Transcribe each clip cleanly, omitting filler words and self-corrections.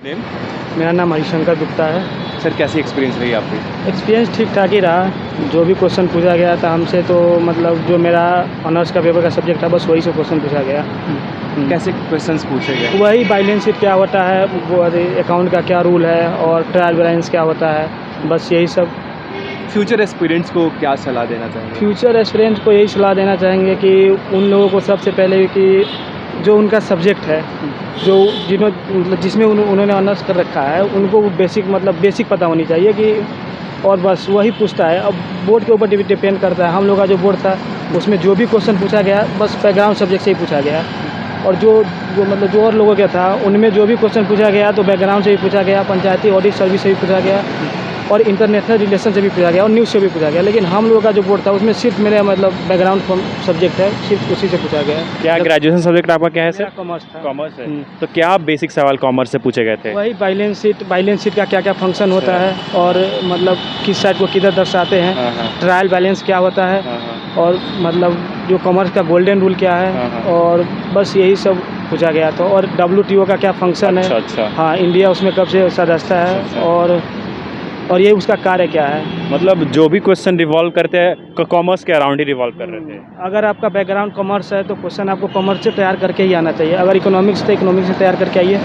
Name? मेरा नाम हरिशंकर गुप्ता है। सर कैसी एक्सपीरियंस रही आपकी? एक्सपीरियंस ठीक ठाक ही रहा। जो भी क्वेश्चन पूछा गया था हमसे, तो मतलब जो मेरा ऑनर्स का पेपर का सब्जेक्ट था, बस वही से क्वेश्चन पूछा गया। कैसे क्वेश्चंस पूछे गए? वही बैलेंस शीट क्या होता है, वो अकाउंट का क्या रूल है, और ट्रायल बैलेंस क्या होता है, बस यही सब। फ्यूचर एस्पिरेंट्स को क्या सलाह देना चाहेंगे? फ्यूचर एस्पिरेंट्स को यही सलाह देना चाहेंगे कि उन लोगों को सबसे पहले कि जो उनका सब्जेक्ट है, जो मतलब जिसमें उन्होंने ऑनर्स कर रखा है, उनको बेसिक पता होनी चाहिए कि, और बस वही पूछता है। अब बोर्ड के ऊपर डिपेंड करता है। हम लोग का जो बोर्ड था, उसमें जो भी क्वेश्चन पूछा गया बस बैकग्राउंड सब्जेक्ट से ही पूछा गया। और जो और लोगों का था, उनमें जो भी क्वेश्चन पूछा गया तो बैकग्राउंड से भी पूछा गया, पंचायती ऑडिट सर्विस से भी पूछा गया, और इंटरनेशनल रिलेशन से भी पूछा गया, और न्यूज़ से भी पूछा गया। लेकिन हम लोगों का जो बोर्ड था, उसमें सिर्फ मेरा बैकग्राउंड सब्जेक्ट है, सिर्फ उसी से पूछा गया। क्या ग्रेजुएशन सब्जेक्ट आपका क्या है सर? कॉमर्स था। कॉमर्स है। तो क्या बेसिक सवाल कॉमर्स से पूछे गए थे? वही बैलेंस शीट का क्या क्या फंक्शन होता है, और मतलब किस साइड को किधर दर्शाते हैं, ट्रायल बैलेंस क्या होता है, और मतलब जो कॉमर्स का गोल्डन रूल क्या है, और बस यही सब पूछा गया था। और WTO का क्या फंक्शन है। अच्छा। हाँ, इंडिया उसमें कब से सदस्य है, और ये उसका कार्य क्या है। मतलब जो भी क्वेश्चन रिवॉल्व करते हैं कॉमर्स के अराउंड ही रिवॉल्व कर रहे थे। अगर आपका बैकग्राउंड कॉमर्स है, तो क्वेश्चन आपको कॉमर्स से तैयार करके ही आना चाहिए। अगर इकोनॉमिक्स तो इकोनॉमिक्स से तैयार करके आइए।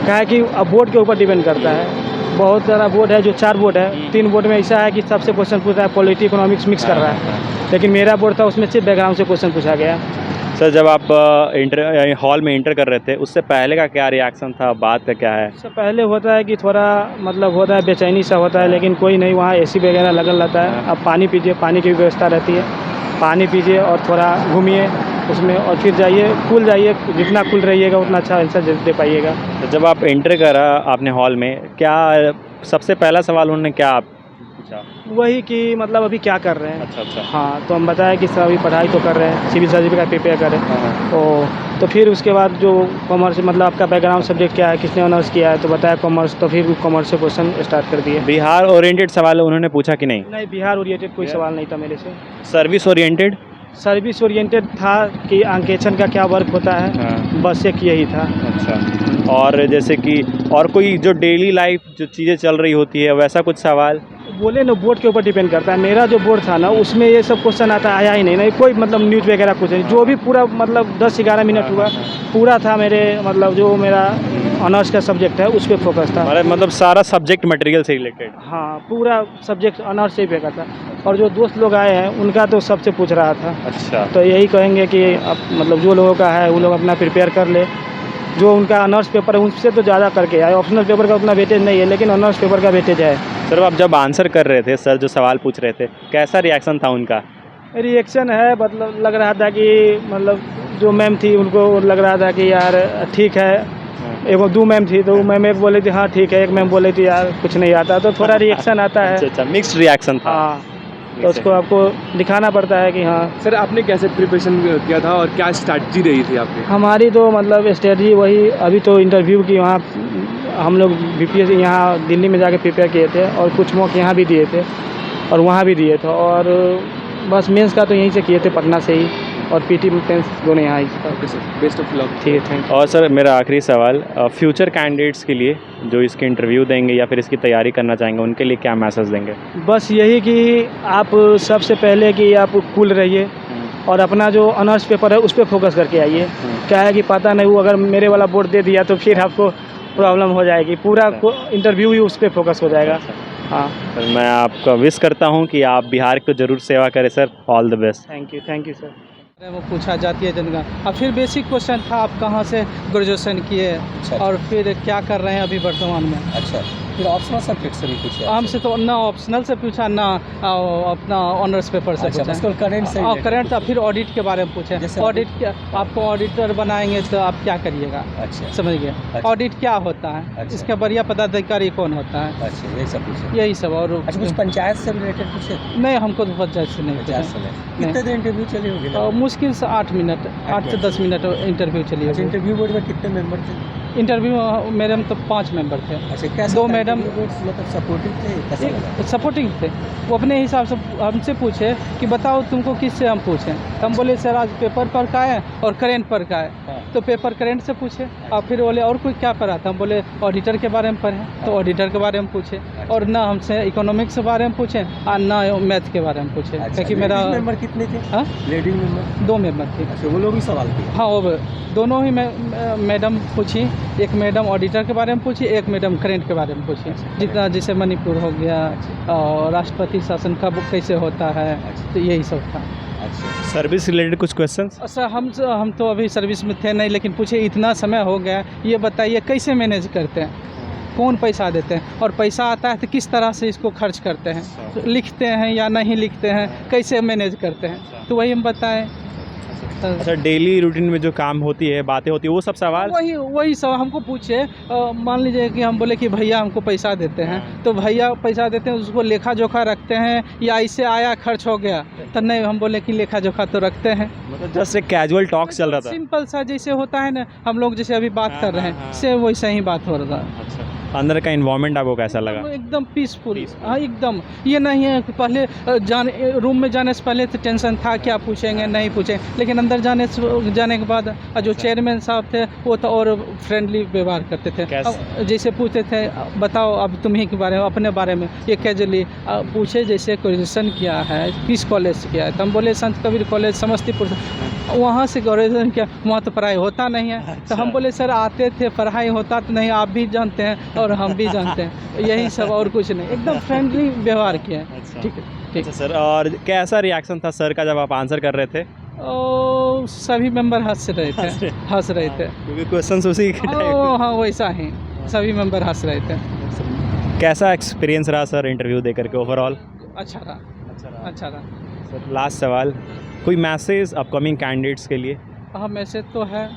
क्या है कि अब बोर्ड के ऊपर डिपेंड करता है। बहुत सारा बोर्ड है, जो 4 बोर्ड है, 3 बोर्ड में ऐसा है कि सबसे क्वेश्चन पूछ रहा है, पॉलिटी इकोनॉमिक्स मिक्स कर रहा है। लेकिन मेरा बोर्ड था, उसमें सिर्फ बैकग्राउंड से क्वेश्चन पूछा गया। सर जब आप हॉल में इंटर कर रहे थे, उससे पहले का क्या रिएक्शन था, बात का क्या है? उससे पहले होता है कि थोड़ा होता है, बेचैनी सा होता है, लेकिन कोई नहीं, वहाँ AC वगैरह लगल रहता है। आप पानी पीजिए, पानी की भी व्यवस्था रहती है। पानी पीजिए और थोड़ा घूमिए उसमें, और फिर कूल जाइए। जितना कूल रहिएगा उतना अच्छा आंसर दे पाइएगा। तो जब आप एंटर करा आपने हॉल में, क्या सबसे पहला सवाल उन्होंने क्या पूछा? वही कि मतलब अभी क्या कर रहे हैं। अच्छा। हाँ, तो हम बताया कि सर अभी पढ़ाई तो कर रहे हैं, सिविल सर्विस का प्रिपेयर कर रहे हैं। तो फिर उसके बाद जो कॉमर्स, मतलब आपका बैकग्राउंड सब्जेक्ट क्या है, किसने ऑनर्स किया है, तो बताया कॉमर्स। तो फिर कॉमर्स से क्वेश्चन स्टार्ट कर दिए। बिहार ओरिएंटेड सवाल उन्होंने पूछा कि नहीं? नहीं, बिहार ओरिएंटेड कोई सवाल नहीं था मेरे से। Service oriented? सर्विस ओरिएंटेड था कि अंकेक्षण का क्या वर्क होता है, बस एक यही था। अच्छा। और जैसे कि और कोई जो डेली लाइफ जो चीज़ें चल रही होती है, वैसा कुछ सवाल? बोले ना, बोर्ड के ऊपर डिपेंड करता है। मेरा जो बोर्ड था ना, उसमें ये सब क्वेश्चन आया ही नहीं कोई न्यूज़ वगैरह कुछ नहीं। जो भी पूरा 10-11 मिनट हुआ पूरा था मेरे, जो मेरा ऑनर्स का सब्जेक्ट है उस पर फोकस था। मतलब सारा सब्जेक्ट मटेरियल से रिलेटेड? हाँ, पूरा सब्जेक्ट ऑनर्स से ही फेंका था। और जो दोस्त लोग आए हैं, उनका तो सबसे पूछ रहा था। अच्छा। तो यही कहेंगे कि अब जो लोगों का है, वो लोग अपना प्रिपेयर कर ले। जो उनका ऑनर्स पेपर है, उनसे तो ज़्यादा करके आए। ऑप्शनल पेपर का उतना वेटेज नहीं है, लेकिन ऑनर्स पेपर का वेटेज है। सर आप जब आंसर कर रहे थे, सर जो सवाल पूछ रहे थे, कैसा रिएक्शन था उनका? रिएक्शन है, लग रहा था कि जो मैम थी, उनको लग रहा था कि यार ठीक है। एक 2 मैम थी, तो मैम एक बोली थी हाँ ठीक है, एक मैम बोली थी यार कुछ नहीं आता। तो थोड़ा रिएक्शन आता है। अच्छा, मिक्स्ड रिएक्शन था। हाँ, तो उसको आपको दिखाना पड़ता है कि हाँ। सर आपने कैसे प्रिपरेशन किया था और क्या स्ट्रैटेजी रही थी आपकी? हमारी तो स्ट्रेटजी वही, अभी तो इंटरव्यू की वहाँ हम लोग BPS यहाँ दिल्ली में जाके प्रिपेयर किए थे, और कुछ मॉक यहाँ भी दिए थे और वहाँ भी दिए थे। और बस मेंस का तो यहीं से किए थे, पटना से ही, और PT मेंस दोनों यहाँ ही। Best of luck. ठीक है, थैंक यू। और सर मेरा आखिरी सवाल, फ्यूचर कैंडिडेट्स के लिए जो इसके इंटरव्यू देंगे या फिर इसकी तैयारी करना चाहेंगे, उनके लिए क्या मैसेज देंगे? बस यही कि आप सबसे पहले कि आप कूल रहिए, और अपना जो ऑनर्स पेपर है उस पर फोकस करके आइए। क्या है कि पता नहीं, वो अगर मेरे वाला बोर्ड दे दिया तो फिर आपको प्रॉब्लम हो जाएगी। पूरा इंटरव्यू ही उस पर फोकस हो जाएगा। हाँ सर, मैं आपका विश करता हूँ कि आप बिहार को ज़रूर सेवा करें sir. All the best. Thank you sir. वो पूछा जाती है जनगणना। अब फिर बेसिक क्वेश्चन था, आप कहाँ से ग्रेजुएशन किए, और फिर क्या कर रहे हैं अभी वर्तमान में। अच्छा, फिर ऑप्शनल सब्जेक्ट से भी पूछा? हमसे तो ना ऑप्शनल से पूछा, ना अपना ऑनर्स पेपर से पूछा। करंट से करंट था। फिर ऑडिट के बारे में पूछे। जैसे ऑडिट क्या, आपको ऑडिटर बनाएंगे तो आप क्या करिएगा। अच्छा, समझ गए। अच्छा। ऑडिट क्या होता है, अच्छा। इसका बढ़िया पदाधिकारी कौन होता है। अच्छा, यही सब पूछे? यही सब। और अच्छा, कुछ पंचायत से रिलेटेड पूछे? नहीं, हमको तो पंचायत से नहीं पंचायत पूछा। से नहीं। कितने देर इंटरव्यू चली होगी? मुश्किल से 8 मिनट, 8 से 10 मिनट इंटरव्यू चली अच्छा, होगी। इंटरव्यू बोर्ड में कितने मेंबर थे? इंटरव्यू मैडम तो 5 मेंबर थे। अच्छा, कैसे दो था मैडम interview boards, मतलब सपोर्टिव थे, कैसा लगा? सपोर्टिंग थे। वो अपने हिसाब से हमसे पूछे कि बताओ तुमको किससे हम पूछें, तो हम बोले सर आज पेपर पर का है और करेंट पर का है। हाँ। तो पेपर करेंट से पूछे और फिर बोले और कोई क्या पढ़ा था, हम बोले ऑडिटर के बारे में पढ़े, तो ऑडिटर के बारे में पूछे और ना हमसे इकोनॉमिक्स के बारे में पूछे और ना मैथ के बारे में पूछे, अच्छा, क्योंकि मेरा मेंबर कितने थे? हाँ लेडीज मेंबर 2 मेंबर थे। अच्छा, वो लोग भी सवाल किए? हाँ वो दोनों ही मैडम पूछी, एक मैडम ऑडिटर के बारे में पूछी, एक मैडम करेंट के बारे में पूछी, जितना जैसे मणिपुर हो गया और राष्ट्रपति शासन कब कैसे होता है, तो यही सब था। अच्छा, सर्विस रिलेटेड कुछ क्वेश्चंस? सर हम तो अभी सर्विस में थे नहीं, लेकिन पूछे इतना समय हो गया, ये बताइए कैसे मैनेज करते हैं, कौन पैसा देते हैं और पैसा आता है तो किस तरह से इसको खर्च करते हैं, तो लिखते हैं या नहीं लिखते हैं, कैसे मैनेज करते हैं, तो वही हम बताएं। अच्छा, डेली रूटीन में जो काम होती है, बातें होती है, वो सब सवाल? वही सब हमको पूछे। मान लीजिए कि हम बोले कि भैया हमको पैसा देते हैं, तो भैया पैसा देते हैं उसको लेखा जोखा रखते हैं या ऐसे आया खर्च हो गया, तो नहीं हम बोले कि लेखा जोखा तो रखते हैं। मतलब जस्ट एक कैजुअल टॉक चल रहा था। सिंपल सा जैसे होता है ना, हम लोग जैसे अभी बात कर रहे हैं से वैसा ही बात हो रहा है। अच्छा, अंदर का इन्वायरमेंट आपको कैसा लगा? एकदम पीसफुल। हाँ एकदम, ये नहीं है कि पहले रूम में जाने से पहले तो टेंशन था क्या पूछेंगे नहीं पूछेंगे, लेकिन अंदर जाने के बाद जो चेयरमैन साहब थे वो तो और फ्रेंडली व्यवहार करते थे। अब जैसे पूछते थे बताओ अब तुम्ही के बारे में, अपने बारे में, ये कैजुअली पूछे जैसे ग्रेजुएशन किया है किस कॉलेज से किया है, तो हम बोले संत कबीर कॉलेज समस्तीपुर से। वहाँ से ग्रेजुएशन किया, वहाँ तो पढ़ाई होता नहीं है। तो हम बोले सर आते थे, पढ़ाई होता तो नहीं, आप भी जानते हैं और हम भी जानते हैं, यही सब और कुछ नहीं, एकदम फ्रेंडली व्यवहार किया है। ठीक है ठीक अच्छा सर, और कैसा रिएक्शन था सर का जब आप आंसर कर रहे थे? और सभी मेंबर हंस रहे थे, हंस रहे थे। क्योंकि क्वेश्चंस उसी के टाइप। हाँ वैसा ही सभी मेंबर हंस रहे थे। कैसा एक्सपीरियंस रहा सर इंटरव्यू देकर के ओवरऑल? अच्छा रहा, अच्छा रहा। सर लास्ट सवाल, कोई मैसेज अपकमिंग कैंडिडेट्स के लिए? हाँ मैसेज तो है,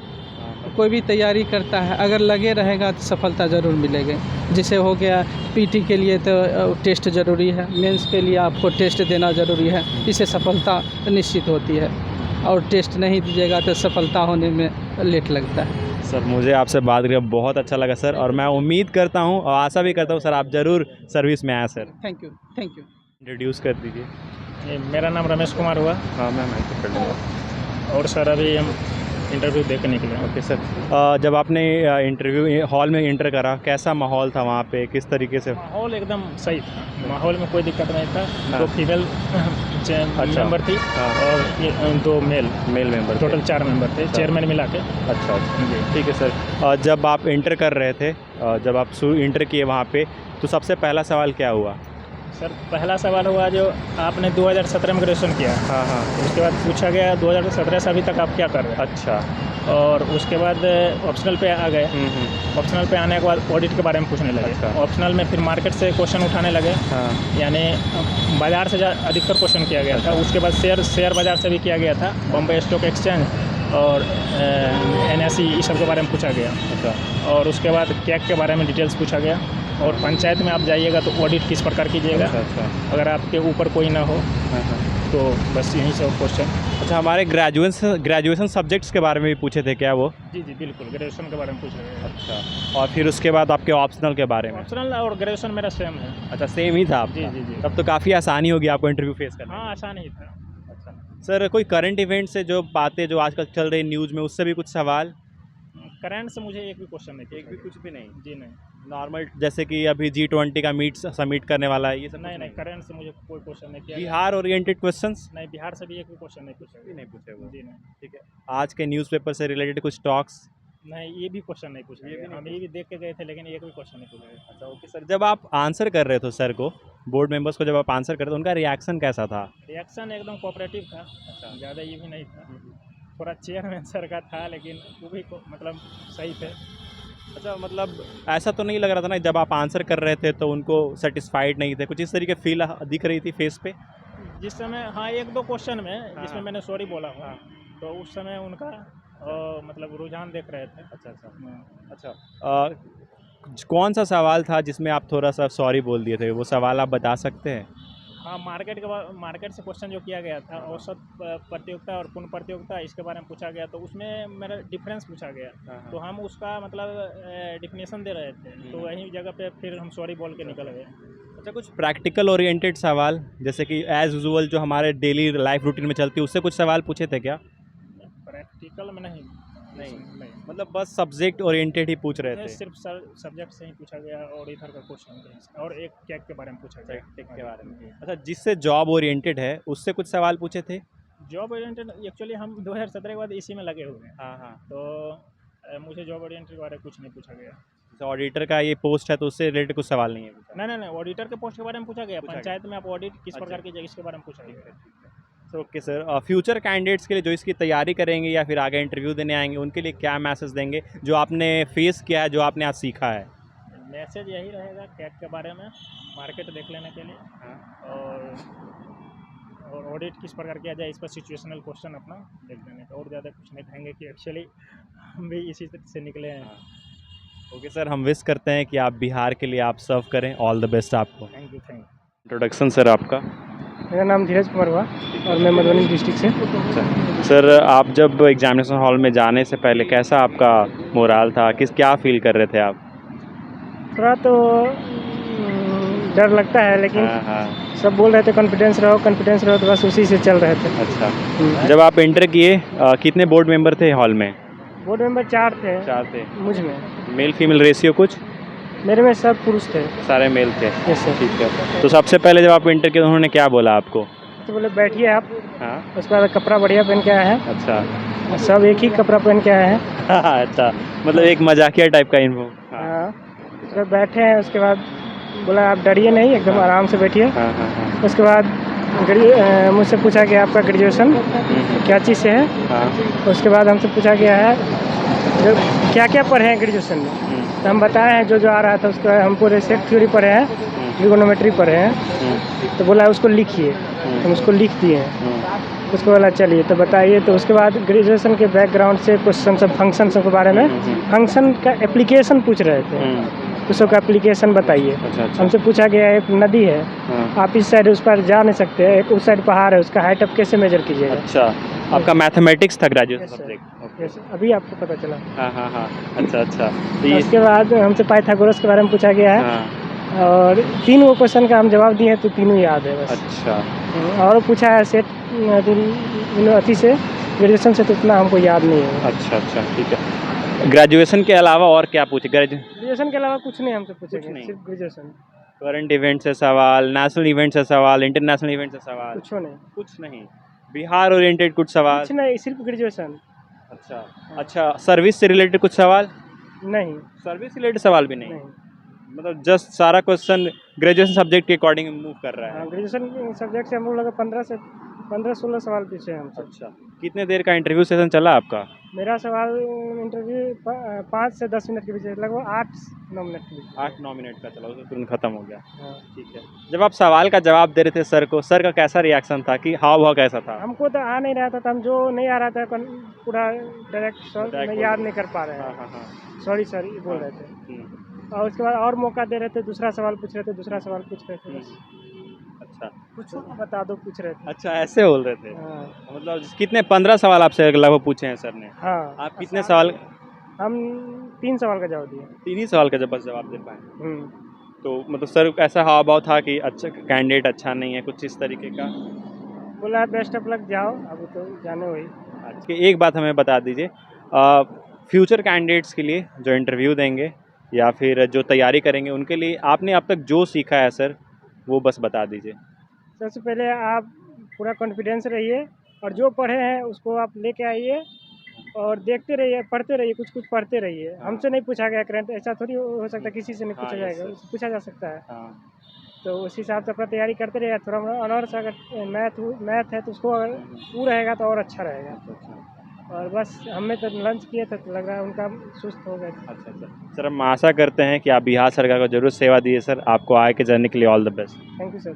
कोई भी तैयारी करता है अगर लगे रहेगा तो सफलता ज़रूर मिलेगी। जैसे हो गया पीटी के लिए तो टेस्ट ज़रूरी है, मेंस के लिए आपको टेस्ट देना ज़रूरी है, इससे सफलता निश्चित होती है, और टेस्ट नहीं दीजिएगा तो सफलता होने में लेट लगता है। सर मुझे आपसे बात करके बहुत अच्छा लगा सर, और मैं उम्मीद करता हूँ और आशा भी करता हूँ सर आप ज़रूर सर्विस में आए sir. Thank you thank you. Introduce कर दीजिए। मेरा नाम रमेश कुमार हुआ। हाँ मैम। और सर अभी हम इंटरव्यू दे के निकले। ओके सर, जब आपने इंटरव्यू हॉल में इंटर करा, कैसा माहौल था वहाँ पे, किस तरीके से? माहौल एकदम सही था, माहौल में कोई दिक्कत नहीं था। हाँ। 2 फीमेल मेंबर थी हाँ। और ये 2 मेल मेंबर टोटल 4 मेंबर थे, चेयरमैन मिला के। अच्छा ठीक है सर। जब आप इंटर कर रहे थे, जब आप इंटर किए वहाँ पे, तो सबसे पहला सवाल क्या हुआ? सर पहला सवाल हुआ जो आपने 2017 में ग्रेजुएशन किया। हाँ हाँ। उसके बाद पूछा गया 2017 से अभी तक आप क्या कर रहे हैं। अच्छा। और उसके बाद ऑप्शनल पे आ गए। ऑप्शनल पे आने के बाद ऑडिट के बारे में पूछने लगे। अच्छा। ऑप्शनल में फिर मार्केट से क्वेश्चन उठाने लगे। हाँ। यानी बाज़ार से अधिकतर क्वेश्चन किया गया था। उसके बाद शेयर बाज़ार से भी किया गया था, बॉम्बे स्टॉक एक्सचेंज और NSE इस सब के बारे में पूछा गया। अच्छा। और उसके बाद कैक के बारे में डिटेल्स पूछा गया। और पंचायत में आप जाइएगा तो ऑडिट किस प्रकार कीजिएगा। अच्छा। अगर आपके ऊपर कोई ना हो तो बस यही सब क्वेश्चन। अच्छा, हमारे ग्रेजुएशन सब्जेक्ट्स के बारे में भी पूछे थे क्या वो? जी बिल्कुल, ग्रेजुएशन के बारे में पूछ रहे हैं। अच्छा, और फिर उसके बाद आपके ऑप्शनल के बारे में? ऑप्शनल और ग्रेजुएशन मेरा सेम है। अच्छा, सेम ही था आपका? जी। तब तो काफ़ी आसानी होगी आपको इंटरव्यू फेस करना। हाँ आसान ही था। अच्छा सर, कोई करंट इवेंट से जो बातें जो आजकल चल रही न्यूज़ में, उससे भी कुछ सवाल? करंट से मुझे एक भी क्वेश्चन नहीं, एक भी कुछ भी नहीं? जी नहीं। नॉर्मल जैसे कि अभी G20 का समिट करने वाला है, ये सब? नहीं करंट से मुझे कोई क्वेश्चन नहीं किया। Bihar oriented questions? नहीं, बिहार से भी एक भी क्वेश्चन नहीं पूछा। नहीं पूछे वो? जी नहीं। ठीक है। आज के न्यूज़पेपर से रिलेटेड कुछ टॉक्स? नहीं, ये भी क्वेश्चन नहीं पूछा। हम ये भी देख के गए थे लेकिन एक भी क्वेश्चन नहीं पूछा। अच्छा ओके सर, जब आप आंसर कर रहे थे सर को, बोर्ड मेंबर्स को जब आप आंसर कर रहे थे, उनका रिएक्शन कैसा था? रिएक्शन एकदम कोऑपरेटिव था। अच्छा, ज़्यादा ये भी नहीं था। थोड़ा चेयरमैन सर का था लेकिन वो भी मतलब सही थे। अच्छा, मतलब ऐसा तो नहीं लग रहा था ना जब आप आंसर कर रहे थे तो उनको सेटिस्फाइड नहीं थे, कुछ इस तरीके फील दिख रही थी फेस पे? जिस समय हाँ 1-2 क्वेश्चन में जिसमें मैंने सॉरी बोला हूँ, तो उस समय उनका मतलब रुझान देख रहे थे। अच्छा, कौन सा सवाल था जिसमें आप थोड़ा सा सॉरी बोल दिए थे, वो सवाल आप बता सकते हैं? हाँ, मार्केट से क्वेश्चन जो किया गया था, औसत प्रतियोगिता और पूर्ण प्रतियोगिता, इसके बारे में पूछा गया, तो उसमें मेरा डिफरेंस पूछा गया। तो हम उसका मतलब डिफिनेशन दे रहे थे, तो वही जगह पे फिर हम सॉरी बोल के निकल गए। अच्छा, कुछ प्रैक्टिकल ओरिएंटेड सवाल जैसे कि एज यूजुअल जो हमारे डेली लाइफ रूटीन में चलती है उससे कुछ सवाल पूछे थे क्या? प्रैक्टिकल में नहीं। मतलब बस सब्जेक्ट ओरिएंटेड ही पूछ रहे थे। सिर्फ सब्जेक्ट से ही पूछा गया और इधर का क्वेश्चन और एक कैक के बारे में पूछा गया। टेक के बारे में। अच्छा, जिससे जॉब ओरिएंटेड है उससे कुछ सवाल पूछे थे? जॉब ओरिएंटेड एक्चुअली हम 2017 के बाद इसी में लगे हुए हैं, हाँ हाँ। तो मुझे जॉब ओरिएंटेड के बारे में कुछ नहीं पूछा गया। तो ऑडिटर का ये पोस्ट है तो उससे रिलेटेड कुछ सवाल नहीं है पूछा? नहीं, ऑडिटर के पोस्ट के बारे में पूछा गया। पूछा पंचायत में आप ऑडिट किस अच्छा। प्रकार की जगह, इसके बारे में पूछा गया। तो ओके सर, फ्यूचर कैंडिडेट्स के लिए जो इसकी तैयारी करेंगे या फिर आगे इंटरव्यू देने आएंगे उनके लिए क्या मैसेज देंगे जो आपने फेस किया है, जो आपने आज सीखा है? मैसेज यही रहेगा कैट के बारे में, मार्केट देख लेने के लिए, और ऑडिट किस प्रकार किया जाए इस पर सिचुएशनल क्वेश्चन अपना देख लेने का। और ज़्यादा कुछ नहीं कहेंगे कि एक्चुअली हम भी इसी से निकले हैं। ओके सर, हम विश करते हैं कि आप बिहार के लिए आप सर्व करें। ऑल द बेस्ट आपको। Thank you. इंट्रोडक्शन सर आपका? मेरा नाम धीरज कुमार हुआ और मैं मधुबनी डिस्ट्रिक्ट से। सर, आप जब एग्जामिनेशन हॉल में जाने से पहले कैसा आपका मोराल था, क्या फील कर रहे थे आप? थोड़ा तो डर लगता है, लेकिन हाँ। सब बोल रहे थे कॉन्फिडेंस रहो, तो बस उसी से चल रहे थे। अच्छा, जब आप एंटर किए कितने बोर्ड मेंबर थे हॉल में? बोर्ड मेंबर 4 थे। 4 थे। मुझ में मेल फीमेल रेशियो कुछ? मेरे में सब पुरुष थे। सारे मेल थे? Yes sir. ठीक है। तो सबसे पहले जब आप एंटर किए उन्होंने क्या बोला आपको? तो बोले बैठिए आप। हाँ। उसके बाद कपड़ा बढ़िया पहन के आया है। अच्छा। सब एक ही कपड़ा पहन के आए हैं। अच्छा, मतलब एक मजाकिया टाइप का इन्फो। हाँ। उसके बाद बैठे हैं, उसके बाद बोला आप डरिए नहीं, एकदम आराम से बैठिए। हाँ। उसके बाद मुझसे पूछा गया आपका ग्रेजुएशन क्या चीज़ से है। हाँ। उसके बाद हमसे पूछा गया है जो क्या क्या पढ़े हैं ग्रेजुएशन में, तो हम बताए हैं जो आ रहा था उसका। हम पूरे सेट थ्योरी पढ़े हैं, ट्रिगोनोमेट्री पढ़े हैं। तो बोला उसको लिखिए, हम उसको लिख दिए हैं। उसको बोला चलिए तो बताइए। तो उसके बाद ग्रेजुएशन के बैकग्राउंड से क्वेश्चन सब फंक्शन सब के बारे में, फंक्शन का एप्लीकेशन पूछ रहे थे, उसको का एप्लीकेशन बताइए। अच्छा। हमसे पूछा गया एक नदी है, आप इस साइड उस पर जा नहीं सकते, एक उस साइड पहाड़ है, उसका हाइट आप कैसे मेजर कीजिएगा। अच्छा, आपका मैथमेटिक्स था ग्रेजुएशन सब्जेक्ट? यस, अभी आपको पता चला। हाँ। अच्छा। तो उसके बाद हमसे पाइथागोरस के बारे में पूछा गया है। और 3 वो क्वेश्चन का हम जवाब दिए हैं, तो तीनों याद है बस। अच्छा। और पूछा है सेट अथी से, ग्रेजुएशन से तो उतना हमको याद नहीं है। अच्छा, ठीक है। ग्रेजुएशन के अलावा और क्या पूछे? ग्रेजुएशन के अलावा कुछ नहीं हमसे पूछे, नहीं। सिर्फ ग्रेजुएशन। करंट इवेंट से सवाल, नेशनल इवेंट से सवाल, इंटरनेशनल इवेंट से सवाल? कुछ नहीं। बिहार ओरिएंटेड कुछ सवाल? कुछ नहीं, सिर्फ ग्रेजुएशन। अच्छा, सर्विस से रिलेटेड कुछ सवाल? नहीं। सर्विस रिलेटेड सवाल भी नहीं। मतलब जस्ट सारा क्वेश्चन ग्रेजुएशन सब्जेक्ट के अकॉर्डिंग मूव कर रहा है। ग्रेजुएशन सब्जेक्ट से हम लोग 15-16 सवाल पूछे हमसे। अच्छा, कितने देर का इंटरव्यू सेशन चला आपका? मेरा सवाल इंटरव्यू 5 से 10 मिनट के बीच, लगभग 8-9 मिनट के बीच। 8-9 मिनट का चला, उसमें तुरंत खत्म हो गया। हाँ। ठीक है। जब आप सवाल का जवाब दे रहे थे सर को, सर का कैसा रिएक्शन था, कि हाव भाव कैसा था? हमको तो आ नहीं रहा था, हम जो नहीं आ रहा था पूरा डायरेक्ट सर याद नहीं कर पा रहे हैं। हाँ। सॉरी बोल रहे थे। और उसके बाद और मौका दे रहे थे, दूसरा सवाल पूछ रहे थे बस। अच्छा, कुछ बता दो पूछ रहे थे। अच्छा, ऐसे बोल रहे थे। हाँ। मतलब कितने 15 सवाल आपसे लगभग पूछे हैं सर ने? हाँ। आप कितने सवाल? हम 3 सवाल का जवाब दिए। 3 ही सवाल का बस जवाब दे पाए। तो मतलब सर ऐसा हाव भाव था कि अच्छा कैंडिडेट अच्छा नहीं है, कुछ इस तरीके का? बोला बेस्ट ऑफ लक, जाओ अभी तो जाने वही। अच्छा, एक बात हमें बता दीजिए, फ्यूचर कैंडिडेट्स के लिए जो इंटरव्यू देंगे या फिर जो तैयारी करेंगे उनके लिए आपने अब तक जो सीखा है सर, वो बस बता दीजिए। सबसे पहले आप पूरा कॉन्फिडेंस रहिए, और जो पढ़े हैं उसको आप लेके आइए और देखते रहिए, पढ़ते रहिए, कुछ पढ़ते रहिए। हमसे नहीं पूछा गया करंट, ऐसा थोड़ी हो सकता है किसी से नहीं पूछा जाएगा, उससे पूछा जा सकता है। तो उस हिसाब से अपना तैयारी करते रहिए। थोड़ा ऑनर्स अगर मैथ है तो उसको अगर वो रहेगा तो और अच्छा रहेगा। और बस हमें तो लंच किए थे तो लग रहा है उनका सुस्त हो गए। अच्छा सर, हम आशा करते हैं कि आप बिहार सरकार को जरूर सेवा दिए सर। आपको आगे के जर्नी के लिए all the best. Thank you sir.